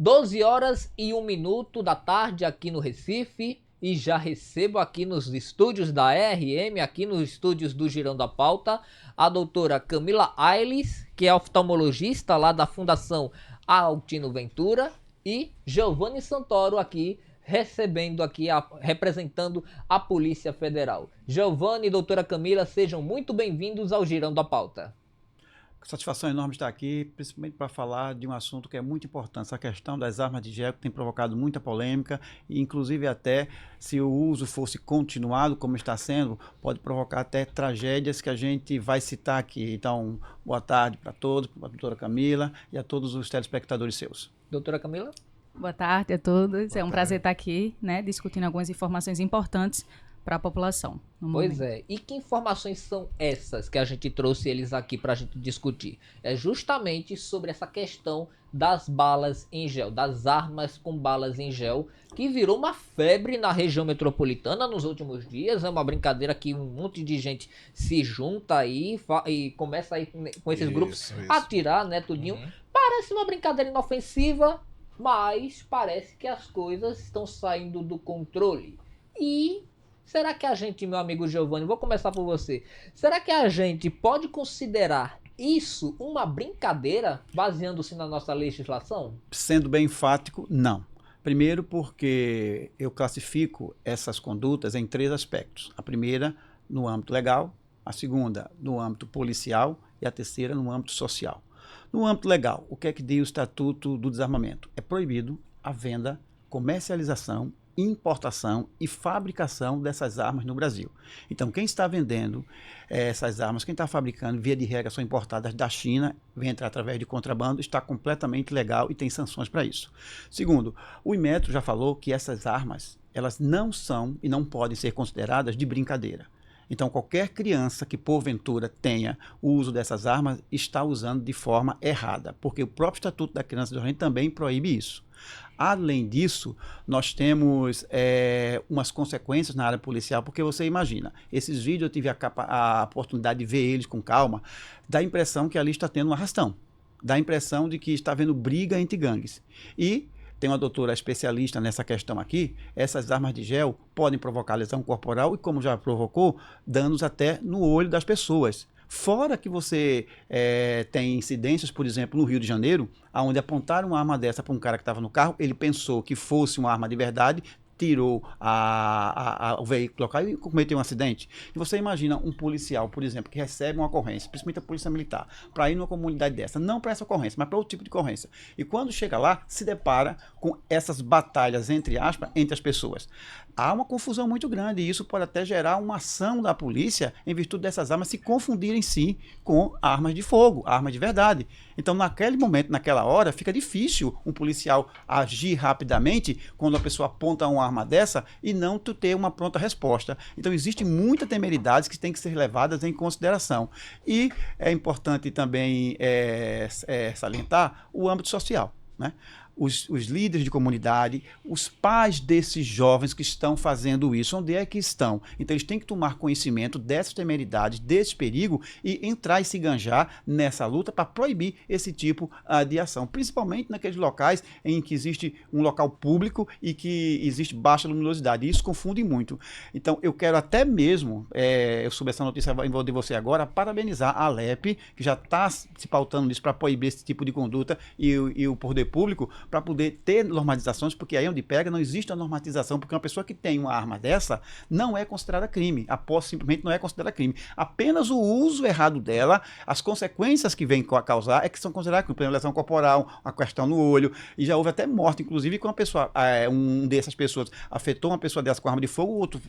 12h01 da tarde aqui no Recife e já recebo aqui nos estúdios da RM, aqui nos estúdios do Girão da Pauta, a doutora Camila Ailes, que é oftalmologista lá da Fundação Altino Ventura, e Giovanni Santoro aqui recebendo aqui, representando a Polícia Federal. Giovanni e doutora Camila, sejam muito bem-vindos ao Girão da Pauta. Satisfação enorme estar aqui, principalmente para falar de um assunto que é muito importante, essa questão das armas de gel, que tem provocado muita polêmica, e inclusive até se o uso fosse continuado, como está sendo, pode provocar até tragédias que a gente vai citar aqui. Então, boa tarde para todos, para a doutora Camila e a todos os telespectadores seus. Doutora Camila? Boa tarde a todos, é um prazer estar aqui, discutindo algumas informações importantes para a população. Pois é, e que informações são essas que a gente trouxe eles aqui para a gente discutir? É justamente sobre essa questão das balas em gel, das armas com balas em gel, que virou uma febre na região metropolitana nos últimos dias. É uma brincadeira que um monte de gente se junta aí e começa aí com esses grupos a atirar, né, tudinho. Parece uma brincadeira inofensiva, mas parece que as coisas estão saindo do controle. E será que a gente, meu amigo Giovanni, vou começar por você. Será que a gente pode considerar isso uma brincadeira, baseando-se na nossa legislação? Sendo bem enfático, não. Primeiro porque eu classifico essas condutas em 3 aspectos. A primeira, no âmbito legal, a segunda, no âmbito policial e a terceira, no âmbito social. No âmbito legal, o que é que diz o Estatuto do Desarmamento? É proibido a venda, comercialização, importação e fabricação dessas armas no Brasil. Então, quem está vendendo essas armas, quem está fabricando, via de regra, são importadas da China, vem entrar através de contrabando, está completamente legal e tem sanções para isso. Segundo, o Inmetro já falou que essas armas, elas não são e não podem ser consideradas de brincadeira. Então, qualquer criança que, porventura, tenha o uso dessas armas, está usando de forma errada, porque o próprio Estatuto da Criança e do Adolescente também proíbe isso. Além disso, nós temos umas consequências na área policial, porque você imagina, esses vídeos eu tive a oportunidade de ver eles com calma, dá a impressão que ali está tendo um arrastão, dá a impressão de que está havendo briga entre gangues. E tem uma doutora especialista nessa questão aqui, essas armas de gel podem provocar lesão corporal e, como já provocou, danos até no olho das pessoas. Fora que você tem incidências, por exemplo, no Rio de Janeiro, onde apontaram uma arma dessa para um cara que estava no carro, ele pensou que fosse uma arma de verdade, tirou o veículo local e cometeu um acidente. E você imagina um policial, por exemplo, que recebe uma ocorrência, principalmente a polícia militar, para ir numa comunidade dessa, não para essa ocorrência, mas para outro tipo de ocorrência. E quando chega lá, se depara com essas batalhas, entre aspas, entre as pessoas. Há uma confusão muito grande e isso pode até gerar uma ação da polícia em virtude dessas armas se confundirem sim com armas de fogo, armas de verdade. Então, naquele momento, naquela hora, fica difícil um policial agir rapidamente quando a pessoa aponta uma arma dessa e não ter uma pronta resposta. Então, existe muita temeridades que têm que ser levadas em consideração. E é importante também salientar o âmbito social, né? Os líderes de comunidade, os pais desses jovens que estão fazendo isso, onde é que estão? Então eles têm que tomar conhecimento dessas temeridades, desse perigo e entrar e se enganjar nessa luta para proibir esse tipo de ação, principalmente naqueles locais em que existe um local público e que existe baixa luminosidade. Isso confunde muito. Então eu quero até mesmo, eu soube essa notícia em volta de você agora, parabenizar a Alep, que já está se pautando nisso para proibir esse tipo de conduta e o poder público, para poder ter normatizações, porque aí onde pega não existe a normatização, porque uma pessoa que tem uma arma dessa não é considerada crime, a posse simplesmente não é considerada crime, apenas o uso errado dela, as consequências que vem a causar é que são consideradas crime, por exemplo, lesão corporal, a questão no olho, e já houve até morte, inclusive, quando uma pessoa, dessas pessoas afetou uma pessoa dessa com arma de fogo, o outro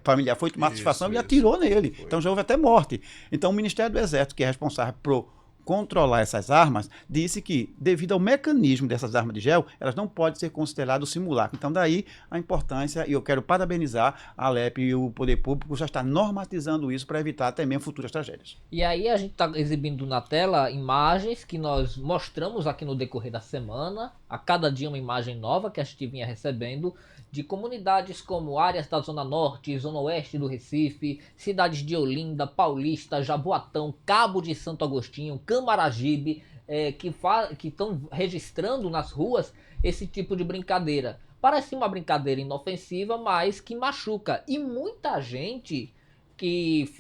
familiar foi tomar satisfação e atirou nele, então já houve até morte. Então o Ministério do Exército, que é responsável por controlar essas armas, disse que, devido ao mecanismo dessas armas de gel, elas não podem ser consideradas simulacro. Então, daí a importância, e eu quero parabenizar a Alep e o Poder Público já está normatizando isso para evitar até mesmo futuras tragédias. E aí a gente está exibindo na tela imagens que nós mostramos aqui no decorrer da semana, a cada dia uma imagem nova que a gente vinha recebendo, de comunidades como áreas da Zona Norte, Zona Oeste do Recife, cidades de Olinda, Paulista, Jaboatão, Cabo de Santo Agostinho, Camaragibe, que estão registrando nas ruas esse tipo de brincadeira. Parece uma brincadeira inofensiva, mas que machuca. E muita gente que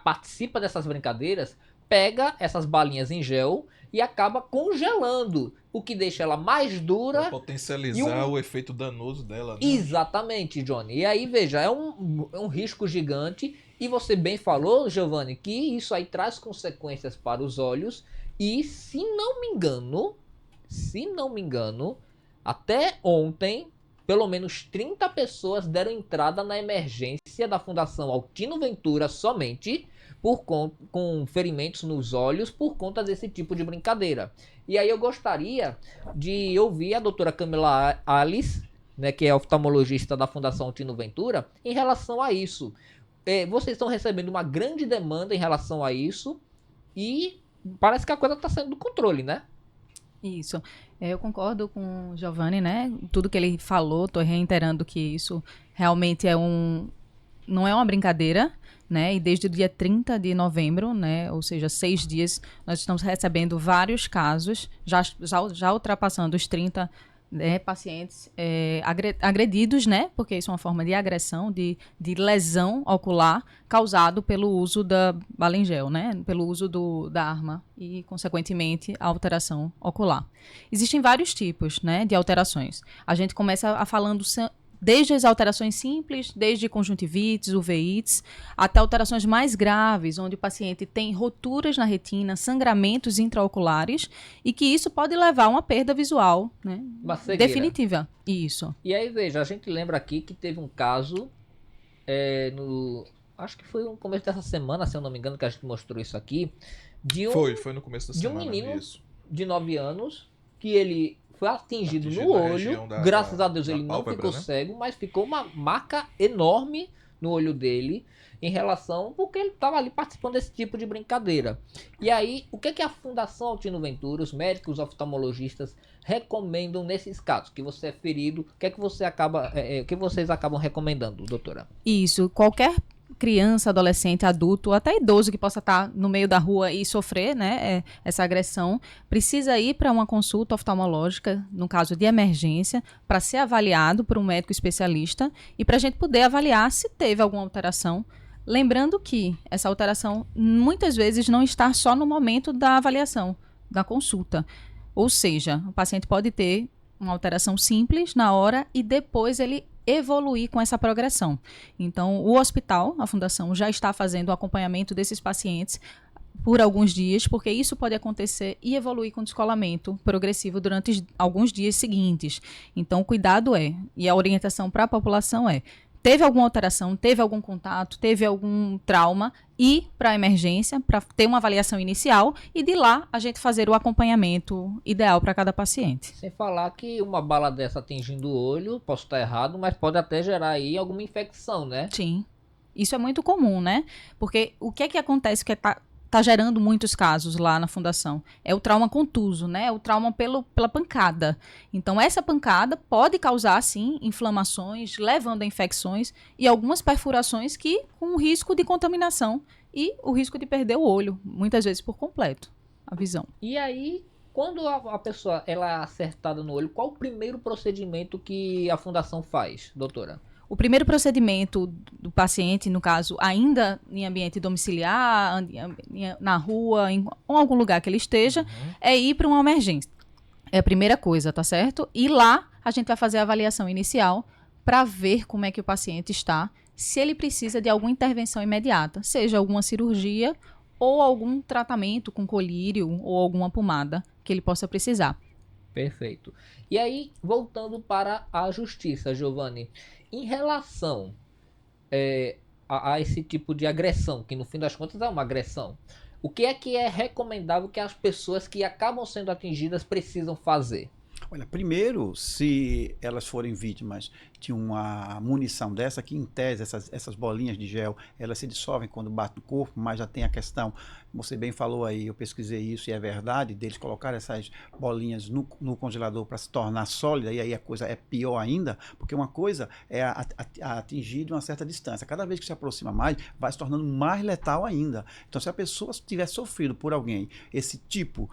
participa dessas brincadeiras pega essas balinhas em gel e acaba congelando, o que deixa ela mais dura. Pra potencializar o efeito danoso dela, né? Exatamente, Johnny. E aí, veja, é um risco gigante. E você bem falou, Giovanni, que isso aí traz consequências para os olhos. E se não me engano, até ontem, pelo menos 30 pessoas deram entrada na emergência da Fundação Altino Ventura somente com ferimentos nos olhos por conta desse tipo de brincadeira. E aí eu gostaria de ouvir a doutora Camila Alice, né, que é oftalmologista da Fundação Altino Ventura, em relação a isso. Vocês estão recebendo uma grande demanda em relação a isso e parece que a coisa está saindo do controle, né? Isso. Eu concordo com o Giovanni, né? Tudo que ele falou, estou reiterando que isso realmente não é uma brincadeira, né? E desde o dia 30 de novembro, né? Ou seja, 6 dias, nós estamos recebendo vários casos, já ultrapassando os 30 pacientes agredidos, né? Porque isso é uma forma de agressão, de lesão ocular causado pelo uso da bala em gel, né? Pelo uso da arma e, consequentemente, a alteração ocular. Existem vários tipos, né, de alterações. A gente começa falando desde as alterações simples, desde conjuntivites, uveites, até alterações mais graves, onde o paciente tem roturas na retina, sangramentos intraoculares, e que isso pode levar a uma perda visual, né? Definitiva. Isso. E aí, veja, a gente lembra aqui que teve um caso, acho que foi no começo dessa semana, se eu não me engano, que a gente mostrou isso aqui, Foi no começo da semana. De um menino isso. de 9 anos, que ele foi atingido no olho, graças a Deus ele não ficou cego, mas ficou uma marca enorme no olho dele em relação, porque ele estava ali participando desse tipo de brincadeira. E aí, o que a Fundação Altino Ventura, os médicos oftalmologistas recomendam nesses casos? Que você é ferido, o que vocês acabam recomendando, doutora? Isso, qualquer criança, adolescente, adulto, até idoso que possa estar no meio da rua e sofrer, né, essa agressão, precisa ir para uma consulta oftalmológica, no caso de emergência, para ser avaliado por um médico especialista e para a gente poder avaliar se teve alguma alteração. Lembrando que essa alteração muitas vezes não está só no momento da avaliação, da consulta. Ou seja, o paciente pode ter uma alteração simples na hora e depois ele evoluir com essa progressão. Então, o hospital, a fundação, já está fazendo o acompanhamento desses pacientes por alguns dias, porque isso pode acontecer e evoluir com descolamento progressivo durante alguns dias seguintes. Então, o cuidado e a orientação para a população teve alguma alteração, teve algum contato, teve algum trauma, ir para a emergência para ter uma avaliação inicial e de lá a gente fazer o acompanhamento ideal para cada paciente. Sem falar que uma bala dessa atingindo o olho, posso estar errado, mas pode até gerar aí alguma infecção, né? Sim. Isso é muito comum, né? Porque o que acontece que tá gerando muitos casos lá na fundação? É o trauma contuso, né? É o trauma pela pancada. Então, essa pancada pode causar, sim, inflamações, levando a infecções e algumas perfurações com risco de contaminação e o risco de perder o olho, muitas vezes por completo, a visão. E aí, quando a pessoa ela é acertada no olho, qual o primeiro procedimento que a fundação faz, doutora? O primeiro procedimento do paciente, no caso, ainda em ambiente domiciliar, na rua, em algum lugar que ele esteja, é ir para uma emergência. É a primeira coisa, tá certo? E lá a gente vai fazer a avaliação inicial para ver como é que o paciente está, se ele precisa de alguma intervenção imediata, seja alguma cirurgia ou algum tratamento com colírio ou alguma pomada que ele possa precisar. Perfeito. E aí, voltando para a justiça, Giovanni, em relação a esse tipo de agressão, que no fim das contas é uma agressão, o que é recomendável que as pessoas que acabam sendo atingidas precisam fazer? Olha, primeiro, se elas forem vítimas de uma munição dessa, que em tese essas bolinhas de gel, elas se dissolvem quando batem no corpo, mas já tem a questão você bem falou aí, eu pesquisei isso e é verdade, deles colocar essas bolinhas no congelador para se tornar sólida, e aí a coisa é pior ainda, porque uma coisa é atingir de uma certa distância. Cada vez que se aproxima mais, vai se tornando mais letal ainda. Então, se a pessoa tiver sofrido por alguém esse tipo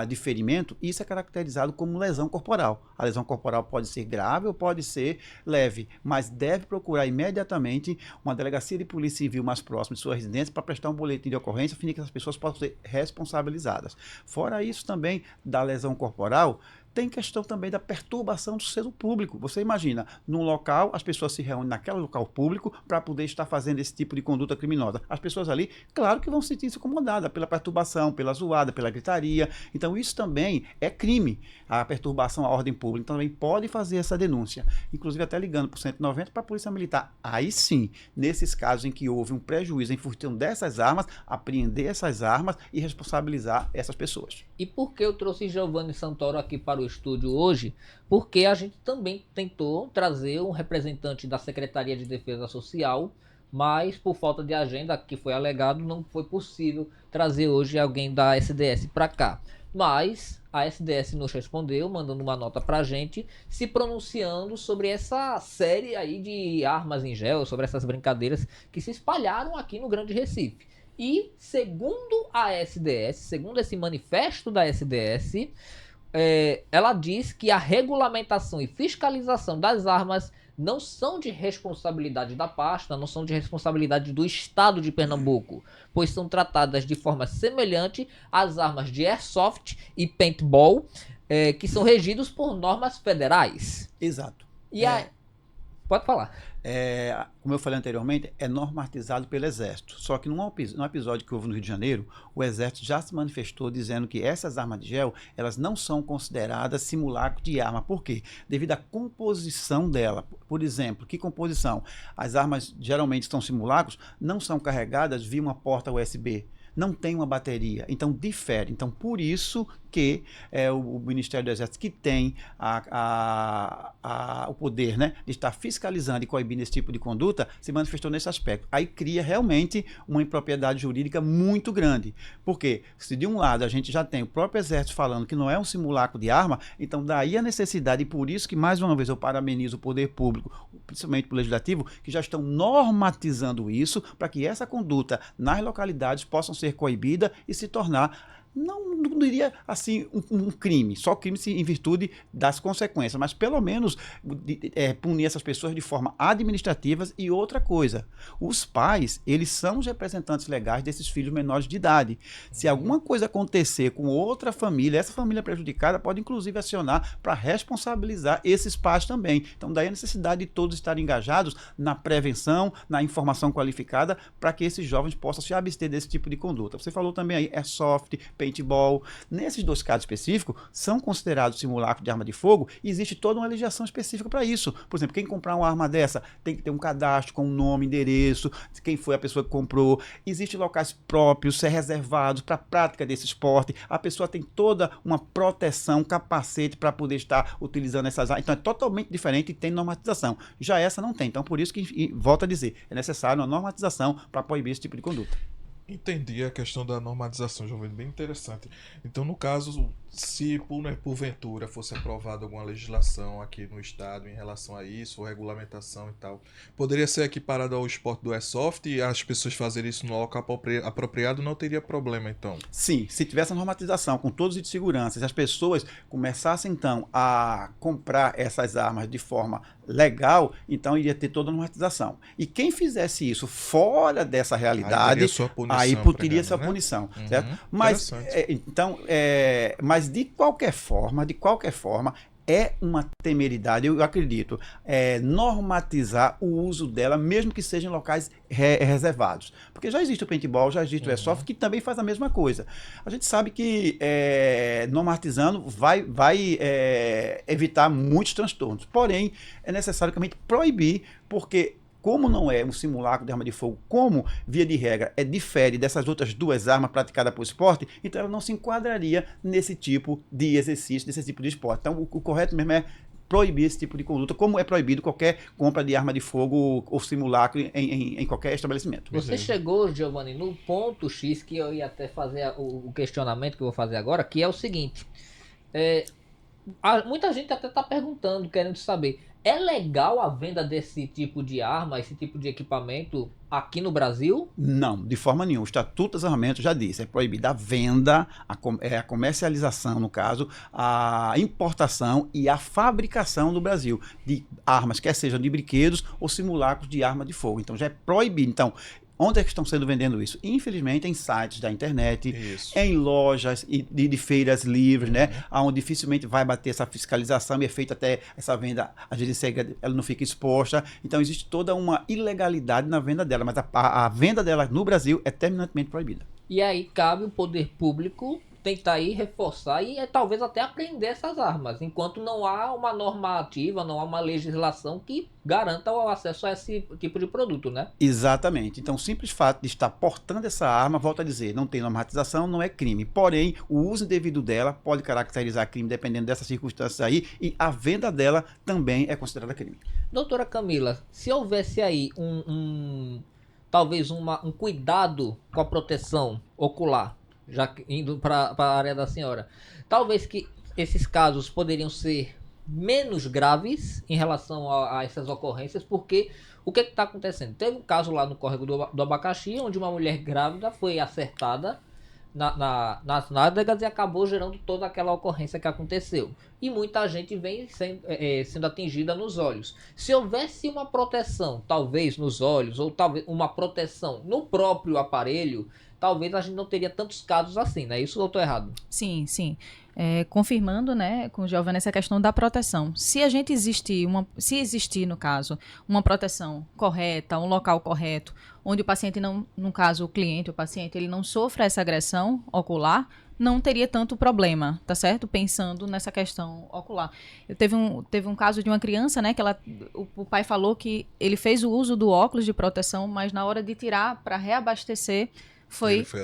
de ferimento, isso é caracterizado como lesão corporal. A lesão corporal pode ser grave ou pode ser leve, mas deve procurar imediatamente uma delegacia de polícia civil mais próxima de sua residência para prestar um boletim de ocorrência, a fim de que as pessoas possam ser responsabilizadas. Fora isso também da lesão corporal, tem questão também da perturbação do senso público. Você imagina, num local, as pessoas se reúnem naquele local público para poder estar fazendo esse tipo de conduta criminosa. As pessoas ali, claro que vão se sentir incomodadas pela perturbação, pela zoada, pela gritaria. Então isso também é crime, a perturbação à ordem pública. Então também pode fazer essa denúncia. Inclusive até ligando para o 190 para a Polícia Militar. Aí sim, nesses casos em que houve um prejuízo em furto dessas armas, apreender essas armas e responsabilizar essas pessoas. E por que eu trouxe Giovanni Santoro aqui para o estúdio hoje? Porque a gente também tentou trazer um representante da Secretaria de Defesa Social, mas por falta de agenda, que foi alegado, não foi possível trazer hoje alguém da SDS para cá. Mas a SDS nos respondeu, mandando uma nota pra gente, se pronunciando sobre essa série aí de armas em gel, sobre essas brincadeiras que se espalharam aqui no Grande Recife. E segundo a SDS, segundo esse manifesto da SDS, ela diz que a regulamentação e fiscalização das armas não são de responsabilidade da pasta, não são de responsabilidade do Estado de Pernambuco, pois são tratadas de forma semelhante às armas de airsoft e paintball, que são regidos por normas federais. Exato. E aí, pode falar. Como eu falei anteriormente, é normatizado pelo Exército. Só que num episódio que houve no Rio de Janeiro, o Exército já se manifestou dizendo que essas armas de gel, elas não são consideradas simulacro de arma. Por quê? Devido à composição dela. Por exemplo, que composição? As armas geralmente são simulacros, não são carregadas via uma porta USB. Não tem uma bateria, então difere. Então, por isso que o Ministério do Exército, que tem o poder, né, de estar fiscalizando e coibindo esse tipo de conduta, se manifestou nesse aspecto. Aí cria realmente uma impropriedade jurídica muito grande. Porque se de um lado a gente já tem o próprio Exército falando que não é um simulacro de arma, então daí a necessidade, e por isso que mais uma vez eu parabenizo o poder público, principalmente o Legislativo, que já estão normatizando isso para que essa conduta nas localidades possam ser coibida e se tornar, não diria assim um crime, só crime em virtude das consequências, mas pelo menos punir essas pessoas de forma administrativa. E outra coisa, os pais, eles são os representantes legais desses filhos menores de idade. Se alguma coisa acontecer com outra família, essa família prejudicada pode inclusive acionar para responsabilizar esses pais também. Então daí a necessidade de todos estarem engajados na prevenção, na informação qualificada, para que esses jovens possam se abster desse tipo de conduta. Você falou também aí, airsoft, paintball. Nesses dois casos específicos, são considerados simulacro de arma de fogo e existe toda uma legislação específica para isso. Por exemplo, quem comprar uma arma dessa tem que ter um cadastro com nome, endereço, quem foi a pessoa que comprou. Existem locais próprios, reservados para a prática desse esporte. A pessoa tem toda uma proteção, capacete para poder estar utilizando essas armas. Então é totalmente diferente e tem normatização. Já essa não tem. Então por isso que, volto a dizer, é necessário uma normatização para proibir esse tipo de conduta. Entendi a questão da normatização, Giovanni, bem interessante. Então, no caso, se porventura fosse aprovada alguma legislação aqui no estado em relação a isso, ou regulamentação e tal, poderia ser equiparado ao esporte do airsoft e as pessoas fazerem isso no local apropriado, não teria problema, então? Sim, se tivesse a normatização com todos os de segurança, se as pessoas começassem, então, a comprar essas armas de forma legal, então iria ter toda a normatização. E quem fizesse isso fora dessa realidade, aí teria sua punição, certo? Mas, mas de qualquer forma, é uma temeridade, eu acredito, normatizar o uso dela, mesmo que sejam em locais reservados. Porque já existe o paintball, já existe o airsoft, que também faz a mesma coisa. A gente sabe que normatizando vai evitar muitos transtornos. Porém, é necessário realmente proibir, porque como não é um simulacro de arma de fogo, como, via de regra, difere dessas outras duas armas praticadas por esporte, então ela não se enquadraria nesse tipo de exercício, nesse tipo de esporte. Então, o correto mesmo é proibir esse tipo de conduta, como é proibido qualquer compra de arma de fogo ou simulacro em qualquer estabelecimento. Você chegou, Giovanni, no ponto X que eu ia até fazer o questionamento que eu vou fazer agora, que é o seguinte. Muita gente até está perguntando, querendo saber, é legal a venda desse tipo de arma, esse tipo de equipamento aqui no Brasil? Não, de forma nenhuma. O Estatuto dos Armamentos já disse, é proibida a venda, a comercialização, no caso, a importação e a fabricação no Brasil de armas, quer sejam de brinquedos ou simulacros de arma de fogo. Então já é proibido. Então, onde é que estão sendo vendendo isso? Infelizmente, em sites da internet, em lojas de feiras livres, né? Onde dificilmente vai bater essa fiscalização e é feita até essa venda, às vezes ela não fica exposta. Então, existe toda uma ilegalidade na venda dela, mas a venda dela no Brasil é terminantemente proibida. E aí cabe o poder público tentar aí reforçar e talvez até apreender essas armas, enquanto não há uma normativa, não há uma legislação que garanta o acesso a esse tipo de produto, né? Exatamente. Então, o simples fato de estar portando essa arma, volto a dizer, não tem normatização, não é crime. Porém, o uso indevido dela pode caracterizar crime dependendo dessas circunstâncias aí, e a venda dela também é considerada crime. Doutora Camila, se houvesse aí talvez um cuidado com a proteção ocular, já indo para a área da senhora, talvez que esses casos poderiam ser menos graves em relação a essas ocorrências, porque o que está acontecendo? Teve um caso lá no córrego do Abacaxi, onde uma mulher grávida foi acertada nas nádegas e acabou gerando toda aquela ocorrência que aconteceu. E muita gente vem sendo atingida nos olhos. Se houvesse uma proteção, talvez nos olhos, ou talvez uma proteção no próprio aparelho, talvez a gente não teria tantos casos assim, né? Isso ou eu estou errado? Sim, sim. Confirmando, né, com o Giovanni, essa questão da proteção. Se existir, no caso, uma proteção correta, um local correto, onde o paciente não, no caso, o paciente, ele não sofra essa agressão ocular, não teria tanto problema, tá certo? Pensando nessa questão ocular. Teve um caso de uma criança, né, que o pai falou que ele fez o uso do óculos de proteção, mas na hora de tirar para reabastecer, ele foi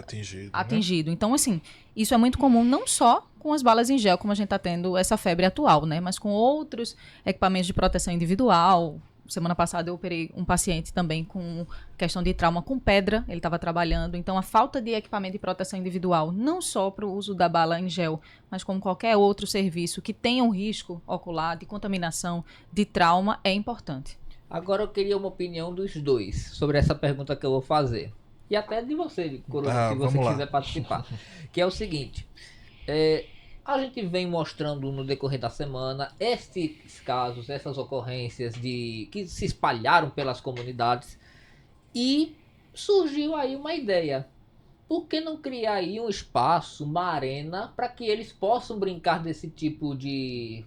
atingido. Né? Então, assim, isso é muito comum, não só com as balas em gel, como a gente está tendo essa febre atual, né? Mas com outros equipamentos de proteção individual. Semana passada eu operei um paciente também com questão de trauma com pedra, ele estava trabalhando. Então, a falta de equipamento de proteção individual, não só para o uso da bala em gel, mas como qualquer outro serviço que tenha um risco ocular, de contaminação, de trauma, é importante. Agora eu queria uma opinião dos dois sobre essa pergunta que eu vou fazer. E até de você, Coronel, se você quiser participar. Que é o seguinte, a gente vem mostrando no decorrer da semana esses casos, essas ocorrências que se espalharam pelas comunidades e surgiu aí uma ideia. Por que não criar aí um espaço, uma arena, para que eles possam brincar desse tipo de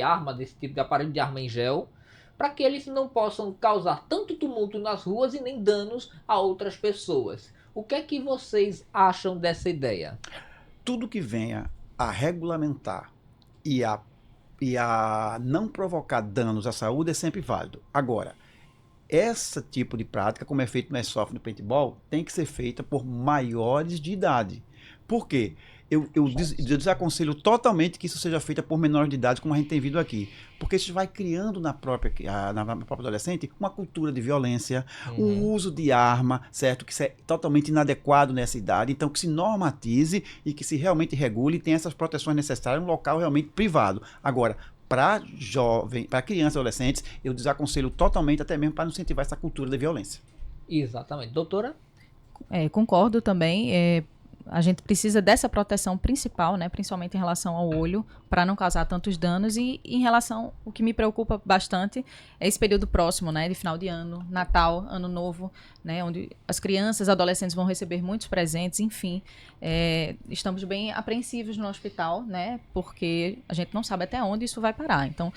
arma, desse tipo de aparelho de arma em gel, para que eles não possam causar tanto tumulto nas ruas e nem danos a outras pessoas. O que é que vocês acham dessa ideia? Tudo que venha a regulamentar e a não provocar danos à saúde é sempre válido. Agora, esse tipo de prática, como é feito no airsoft e no paintball, tem que ser feita por maiores de idade. Por quê? Eu desaconselho totalmente que isso seja feito por menores de idade, como a gente tem visto aqui. Porque isso vai criando na própria adolescente uma cultura de violência, o uso de arma, certo? Que isso é totalmente inadequado nessa idade. Então, que se normatize e que se realmente regule e tenha essas proteções necessárias em um local realmente privado. Agora, para jovem, para crianças e adolescentes, eu desaconselho totalmente, até mesmo para não incentivar essa cultura de violência. Exatamente. Doutora? Concordo também. A gente precisa dessa proteção principal, né, principalmente em relação ao olho, para não causar tantos danos. E em relação, o que me preocupa bastante é esse período próximo, né, de final de ano, Natal, Ano Novo, né, onde as crianças, adolescentes vão receber muitos presentes, enfim. Estamos bem apreensivos no hospital, né, porque a gente não sabe até onde isso vai parar. Então,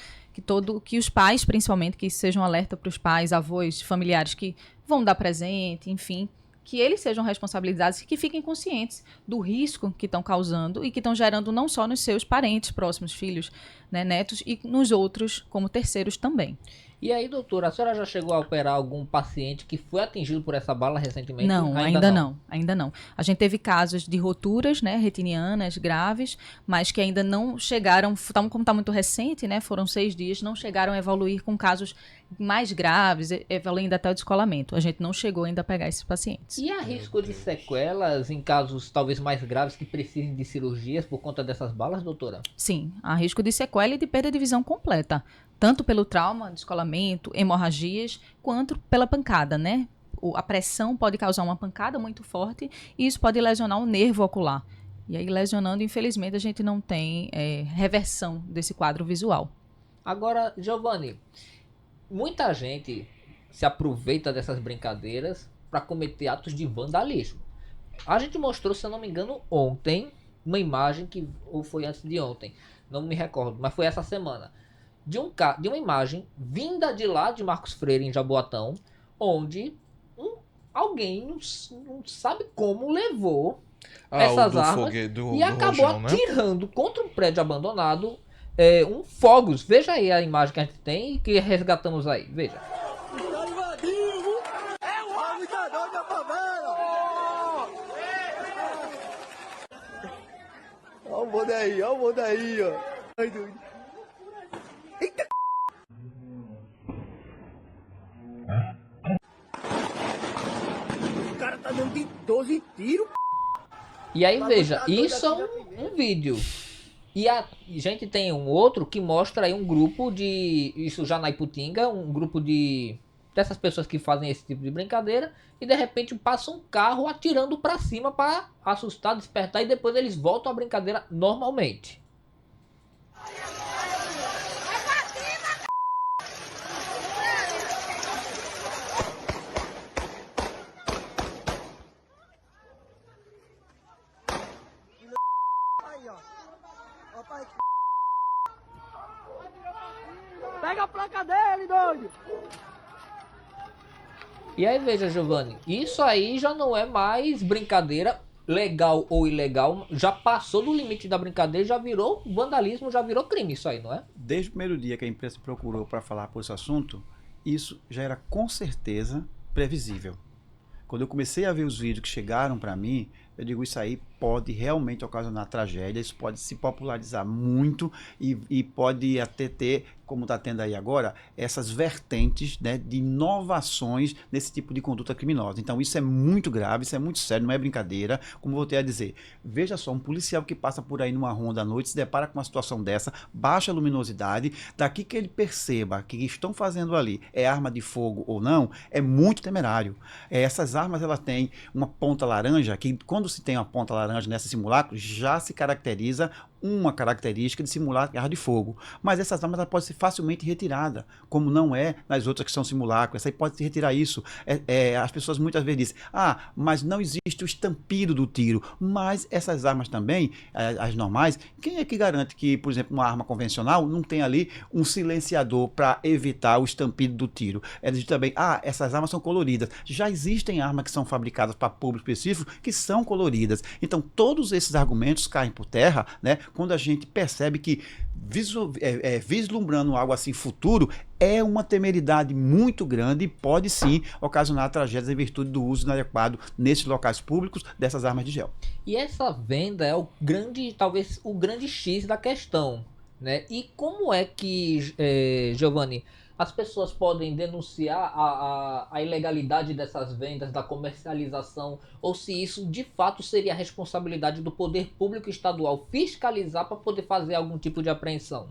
que os pais, principalmente, que sejam alerta para os pais, avós, familiares que vão dar presente, enfim, que eles sejam responsabilizados e que fiquem conscientes do risco que estão causando e que estão gerando não só nos seus parentes próximos, filhos, né, netos, e nos outros como terceiros também. E aí, doutora, a senhora já chegou a operar algum paciente que foi atingido por essa bala recentemente? Não, ainda não. A gente teve casos de roturas, né, retinianas graves, mas que ainda não chegaram, como está muito recente, né, foram 6 dias, não chegaram a evoluir com casos mais graves, evoluindo até o descolamento. A gente não chegou ainda a pegar esses pacientes. E há risco de sequelas em casos talvez mais graves que precisem de cirurgias por conta dessas balas, doutora? Sim, há risco de sequela e de perda de visão completa, tanto pelo trauma, descolamento, hemorragias, quanto pela pancada, né? A pressão pode causar uma pancada muito forte e isso pode lesionar o nervo ocular. E aí, lesionando, infelizmente, a gente não tem reversão desse quadro visual. Agora, Giovanni, muita gente se aproveita dessas brincadeiras para cometer atos de vandalismo. A gente mostrou, se eu não me engano, ontem, uma imagem que, ou foi antes de ontem, não me recordo, mas foi essa semana, de uma imagem vinda de lá de Marcos Freire, em Jaboatão, onde alguém não sabe como levou essas armas e acabou Rojão, né? atirando contra um prédio abandonado um fogos. Veja aí a imagem que a gente tem e que resgatamos aí. Veja. Olha o mundo aí, ó. Ai, doido. Eita! O cara tá dando de 12 tiros. E aí, veja, isso é um vídeo. E a gente tem um outro que mostra aí um grupo de... Isso já na Iputinga, um grupo dessas pessoas que fazem esse tipo de brincadeira. E de repente passa um carro atirando pra cima pra assustar, despertar. E depois eles voltam à brincadeira normalmente. Aí, ó. Ó, pai. Pega a placa dele, doido. E aí, veja, Giovanni, isso aí já não é mais brincadeira, legal ou ilegal, já passou do limite da brincadeira, já virou vandalismo, já virou crime isso aí, não é? Desde o primeiro dia que a imprensa procurou para falar por esse assunto, isso já era com certeza previsível. Quando eu comecei a ver os vídeos que chegaram para mim, eu digo, isso aí pode realmente ocasionar tragédia, isso pode se popularizar muito e pode até ter, como está tendo aí agora, essas vertentes, né, de inovações nesse tipo de conduta criminosa. Então isso é muito grave, isso é muito sério, não é brincadeira. Como eu voltei a dizer, veja só, um policial que passa por aí numa ronda à noite, se depara com uma situação dessa, baixa luminosidade, daqui que ele perceba que estão fazendo ali é arma de fogo ou não, é muito temerário. Essas armas, elas têm uma ponta laranja, que quando se tem uma ponta laranja nesse simulacro, já se caracteriza uma característica de simulacro de arma de fogo. Mas essas armas podem ser facilmente retiradas, como não é nas outras que são simulacros. Essa aí pode se retirar isso. As pessoas muitas vezes dizem, mas não existe o estampido do tiro. Mas essas armas também, as normais, quem é que garante que, por exemplo, uma arma convencional não tem ali um silenciador para evitar o estampido do tiro? Eles também, essas armas são coloridas. Já existem armas que são fabricadas para público específico que são coloridas. Então, todos esses argumentos caem por terra, né? Quando a gente percebe que vislumbrando algo assim futuro é uma temeridade muito grande e pode sim ocasionar tragédias em virtude do uso inadequado nesses locais públicos dessas armas de gel. E essa venda é talvez o grande X da questão, né? E como é que, Giovanni, as pessoas podem denunciar a ilegalidade dessas vendas, da comercialização, ou se isso de fato seria a responsabilidade do poder público estadual fiscalizar para poder fazer algum tipo de apreensão?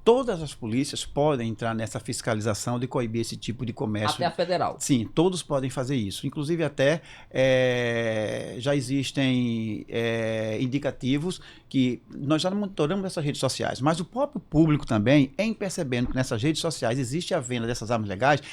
Todas as polícias podem entrar nessa fiscalização de coibir esse tipo de comércio. Até a federal. Sim, todos podem fazer isso. Inclusive até já existem indicativos que nós já monitoramos essas redes sociais, mas o próprio público também, em percebendo que nessas redes sociais existe a venda dessas armas legais,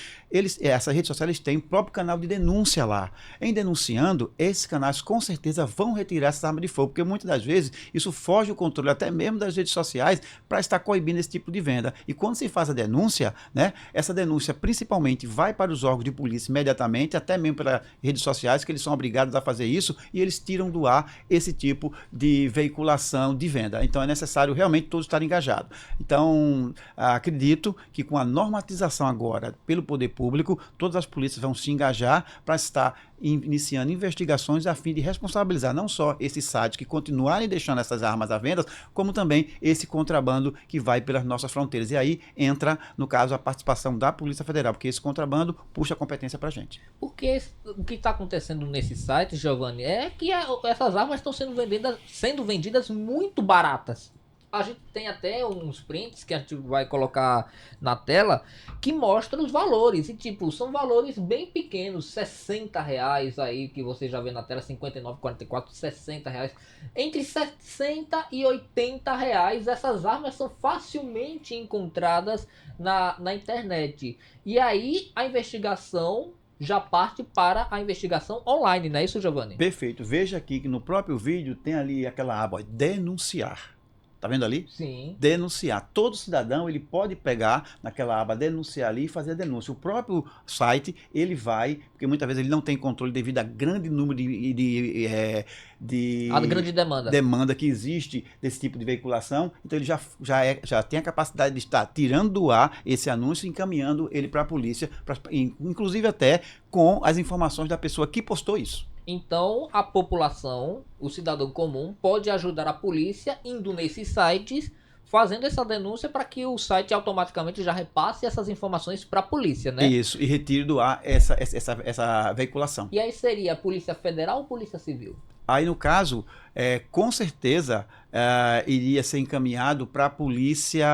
essas redes sociais têm o próprio canal de denúncia lá. Em denunciando, esses canais com certeza vão retirar essas armas de fogo, porque muitas das vezes isso foge o controle até mesmo das redes sociais para estar coibindo esse tipo de venda. E quando se faz a denúncia, né, essa denúncia principalmente vai para os órgãos de polícia imediatamente, até mesmo para redes sociais, que eles são obrigados a fazer isso, e eles tiram do ar esse tipo de veiculação informação de venda. Então é necessário realmente todos estarem engajados. Então acredito que com a normatização agora pelo poder público, todas as polícias vão se engajar para estar iniciando investigações a fim de responsabilizar não só esses sites que continuarem deixando essas armas à venda, como também esse contrabando que vai pelas nossas fronteiras. E aí entra, no caso, a participação da Polícia Federal, porque esse contrabando puxa a competência para a gente. Porque o que está acontecendo nesse site, Giovanni, é que essas armas estão sendo vendidas muito baratas. A gente tem até uns prints que a gente vai colocar na tela que mostram os valores. E tipo, são valores bem pequenos, R$60 aí que você já vê na tela, 59,44, R$60. Entre 60 e R$80 essas armas são facilmente encontradas na internet. E aí a investigação já parte para a investigação online, não é isso, Giovanni? Perfeito. Veja aqui que no próprio vídeo tem ali aquela aba, ó, denunciar. Tá vendo ali? Sim. Denunciar. Todo cidadão ele pode pegar naquela aba denunciar ali e fazer a denúncia. O próprio site ele vai, porque muitas vezes ele não tem controle devido a grande número A grande demanda que existe desse tipo de veiculação. Então ele já tem a capacidade de estar tirando do ar esse anúncio e encaminhando ele para a polícia, inclusive até com as informações da pessoa que postou isso. Então, a população, o cidadão comum, pode ajudar a polícia indo nesses sites, fazendo essa denúncia para que o site automaticamente já repasse essas informações para a polícia, né? Isso, e retire do ar essa veiculação. E aí seria a Polícia Federal ou Polícia Civil? Aí, no caso, com certeza, iria ser encaminhado para a polícia,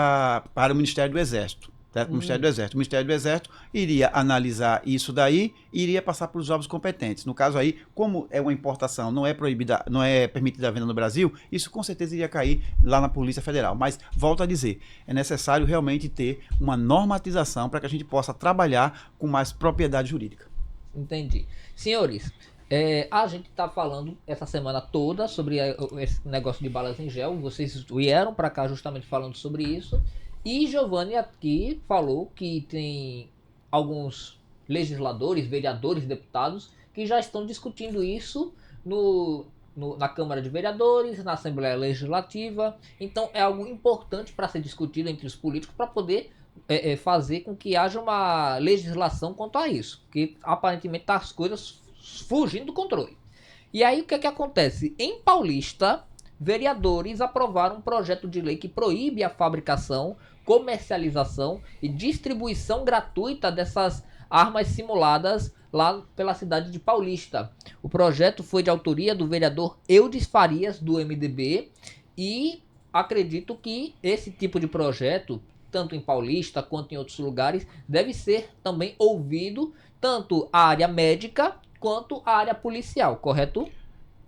para o Ministério do Exército. O Ministério do Exército. O Ministério do Exérito iria analisar isso daí e iria passar para os órgãos competentes. No caso aí, como é uma importação, não é proibida, não é permitida a venda no Brasil, isso com certeza iria cair lá na Polícia Federal. Mas, volto a dizer, é necessário realmente ter uma normatização para que a gente possa trabalhar com mais propriedade jurídica. Entendi. Senhores, a gente está falando essa semana toda sobre esse negócio de balas em gel. Vocês vieram para cá justamente falando sobre isso. E Giovanni aqui falou que tem alguns legisladores, vereadores, deputados que já estão discutindo isso na Câmara de Vereadores, na Assembleia Legislativa. Então é algo importante para ser discutido entre os políticos para poder fazer com que haja uma legislação quanto a isso. Porque aparentemente tá as coisas fugindo do controle. E aí o que é que acontece? Em Paulista, vereadores aprovaram um projeto de lei que proíbe a fabricação, comercialização e distribuição gratuita dessas armas simuladas lá pela cidade de Paulista. O projeto foi de autoria do vereador Eudes Farias, do MDB, e acredito que esse tipo de projeto, tanto em Paulista quanto em outros lugares, deve ser também ouvido tanto a área médica quanto a área policial, correto?